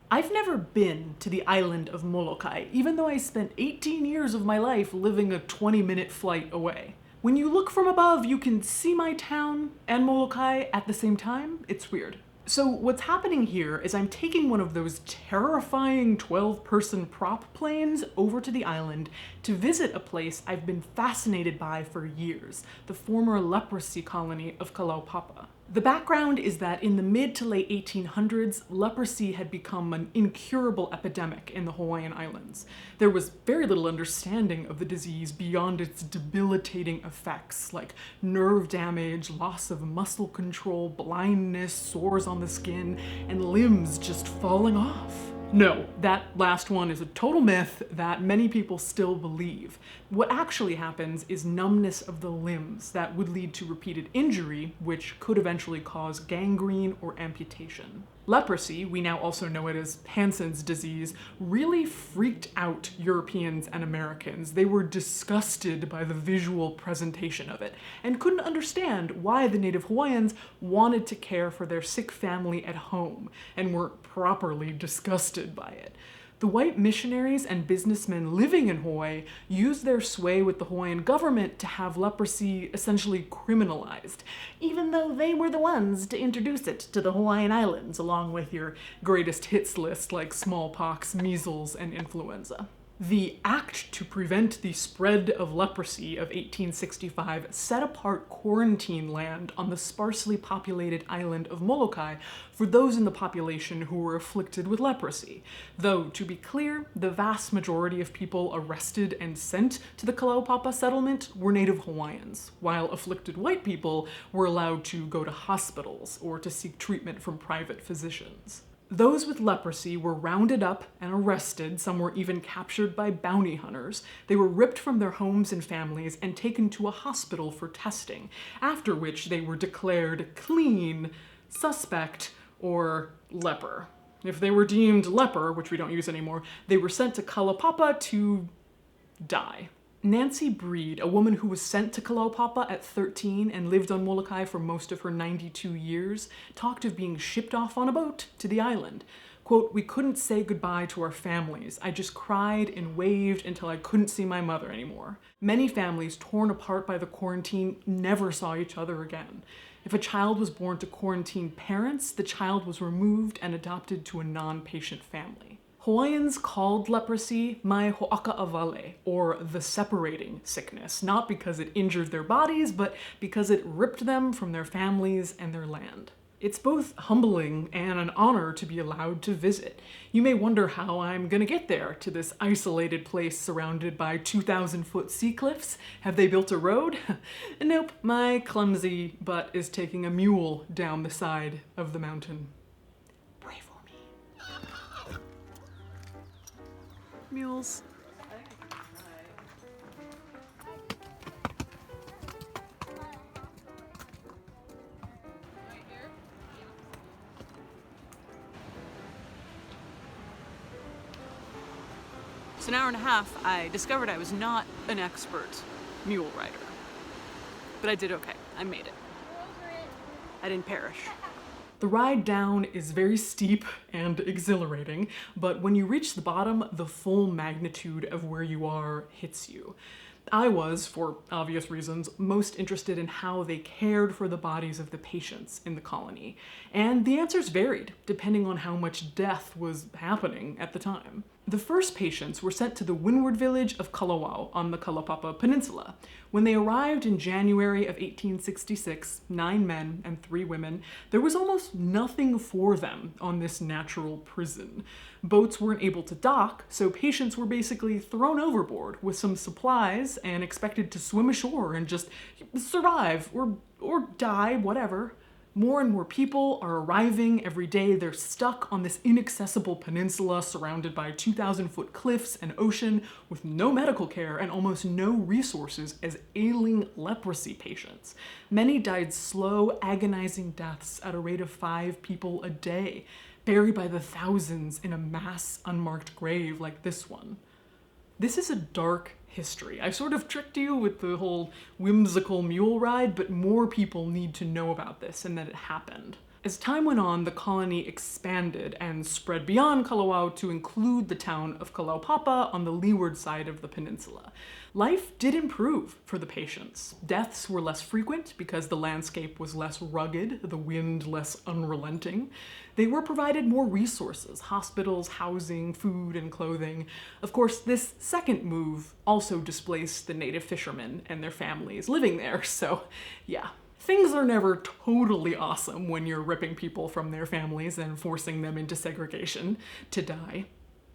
I've never been to the island of Molokai, even though I spent 18 years of my life living a 20-minute flight away. When you look from above, you can see my town and Molokai at the same time. It's weird. So what's happening here is I'm taking one of those terrifying 12-person prop planes over to the island to visit a place I've been fascinated by for years, the former leprosy colony of Kalaupapa. The background is that in the mid to late 1800s, leprosy had become an incurable epidemic in the Hawaiian Islands. There was very little understanding of the disease beyond its debilitating effects, like nerve damage, loss of muscle control, blindness, sores on the skin, and limbs just falling off. No, that last one is a total myth that many people still believe. What actually happens is numbness of the limbs that would lead to repeated injury, which could eventually cause gangrene or amputation. Leprosy, we now also know it as Hansen's disease, really freaked out Europeans and Americans. They were disgusted by the visual presentation of it and couldn't understand why the native Hawaiians wanted to care for their sick family at home and were properly disgusted by it. The white missionaries and businessmen living in Hawaii used their sway with the Hawaiian government to have leprosy essentially criminalized, even though they were the ones to introduce it to the Hawaiian Islands, along with your greatest hits list like smallpox, measles, and influenza. The Act to Prevent the Spread of Leprosy of 1865 set apart quarantine land on the sparsely populated island of Molokai for those in the population who were afflicted with leprosy. Though, to be clear, the vast majority of people arrested and sent to the Kalaupapa settlement were native Hawaiians, while afflicted white people were allowed to go to hospitals or to seek treatment from private physicians. Those with leprosy were rounded up and arrested, some were even captured by bounty hunters. They were ripped from their homes and families and taken to a hospital for testing, after which they were declared clean, suspect, or leper. If they were deemed leper, which we don't use anymore, they were sent to Kalaupapa to die. Nancy Breed, a woman who was sent to Kalaupapa at 13 and lived on Molokai for most of her 92 years, talked of being shipped off on a boat to the island. Quote, "We couldn't say goodbye to our families. I just cried and waved until I couldn't see my mother anymore. Many families torn apart by the quarantine never saw each other again. If a child was born to quarantine parents, the child was removed and adopted to a non-patient family." Hawaiians called leprosy mai ho'akaawale, or the separating sickness, not because it injured their bodies, but because it ripped them from their families and their land. It's both humbling and an honor to be allowed to visit. You may wonder how I'm gonna get there, to this isolated place surrounded by 2,000-foot sea cliffs. Have they built a road? Nope, my clumsy butt is taking a mule down the side of the mountain. Pray for me. Mules. So an hour and a half, I discovered I was not an expert mule rider. But I did okay. I made it. I didn't perish. The ride down is very steep and exhilarating, but when you reach the bottom, the full magnitude of where you are hits you. I was, for obvious reasons, most interested in how they cared for the bodies of the patients in the colony, and the answers varied depending on how much death was happening at the time. The first patients were sent to the windward village of Kalawao on the Kalaupapa Peninsula. When they arrived in January of 1866, 9 men and 3 women, there was almost nothing for them on this natural prison. Boats weren't able to dock, so patients were basically thrown overboard with some supplies and expected to swim ashore and just survive or die, whatever. More and more people are arriving every day. They're stuck on this inaccessible peninsula surrounded by 2,000-foot cliffs and ocean with no medical care and almost no resources as ailing leprosy patients. Many died slow, agonizing deaths at a rate of 5 people a day, buried by the thousands in a mass unmarked grave like this one. This is a dark history. I sort of tricked you with the whole whimsical mule ride, but more people need to know about this and that it happened. As time went on, the colony expanded and spread beyond Kalawao to include the town of Kalaupapa on the leeward side of the peninsula. Life did improve for the patients. Deaths were less frequent because the landscape was less rugged, the wind less unrelenting. They were provided more resources, hospitals, housing, food, and clothing. Of course, this second move also displaced the native fishermen and their families living there, so yeah. Things are never totally awesome when you're ripping people from their families and forcing them into segregation to die.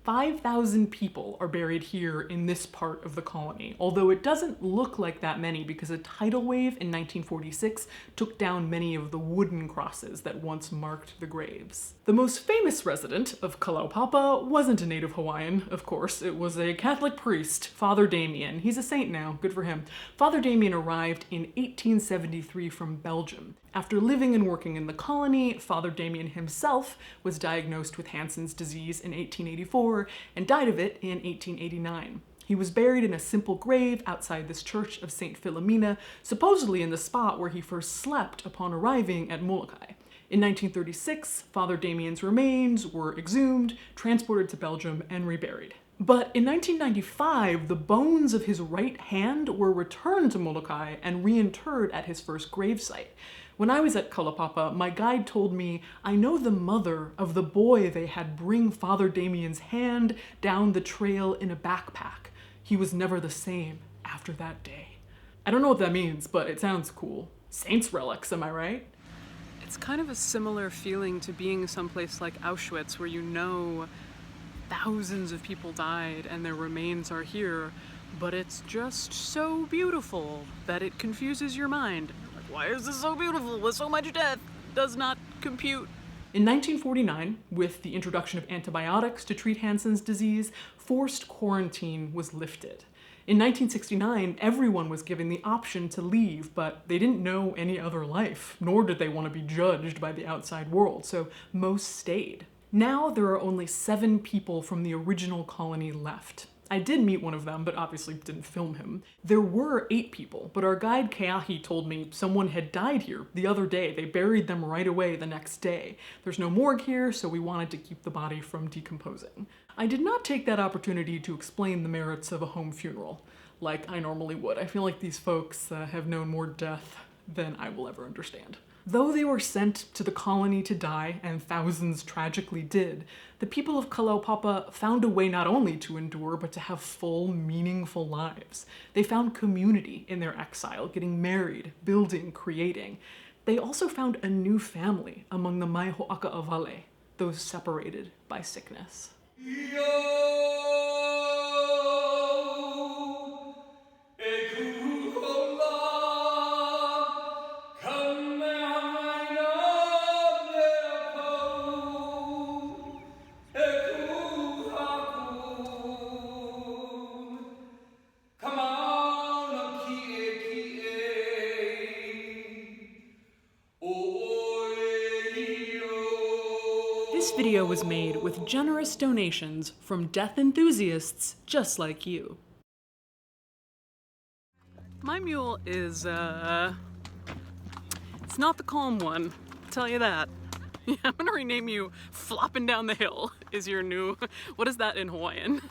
5,000 people are buried here in this part of the colony, although it doesn't look like that many because a tidal wave in 1946 took down many of the wooden crosses that once marked the graves. The most famous resident of Kalaupapa wasn't a native Hawaiian, of course. It was a Catholic priest, Father Damien. He's a saint now, good for him. Father Damien arrived in 1873 from Belgium. After living and working in the colony, Father Damien himself was diagnosed with Hansen's disease in 1884 and died of it in 1889. He was buried in a simple grave outside this church of St. Philomena, supposedly in the spot where he first slept upon arriving at Molokai. In 1936, Father Damien's remains were exhumed, transported to Belgium, and reburied. But in 1995, the bones of his right hand were returned to Molokai and reinterred at his first gravesite. When I was at Kalaupapa, my guide told me, I know the mother of the boy they had bring Father Damien's hand down the trail in a backpack. He was never the same after that day. I don't know what that means, but it sounds cool. Saints relics, am I right? It's kind of a similar feeling to being someplace like Auschwitz, where you know thousands of people died and their remains are here, but it's just so beautiful that it confuses your mind. Why is this so beautiful with so much death? Does not compute. In 1949, with the introduction of antibiotics to treat Hansen's disease, forced quarantine was lifted. In 1969, everyone was given the option to leave, but they didn't know any other life, nor did they want to be judged by the outside world, so most stayed. Now there are only 7 people from the original colony left. I did meet one of them, but obviously didn't film him. There were 8 people, but our guide Keahi told me someone had died here the other day. They buried them right away the next day. There's no morgue here, so we wanted to keep the body from decomposing. I did not take that opportunity to explain the merits of a home funeral, like I normally would. I feel like these folks have known more death than I will ever understand. Though they were sent to the colony to die, and thousands tragically did, the people of Kalaupapa found a way not only to endure, but to have full, meaningful lives. They found community in their exile, getting married, building, creating. They also found a new family among the Mai Ho'aka Avale, those separated by sickness. This video was made with generous donations from death enthusiasts just like you. My mule is, it's not the calm one, I'll tell you that. Yeah, I'm gonna rename you Flopping Down the Hill is your new, what is that in Hawaiian?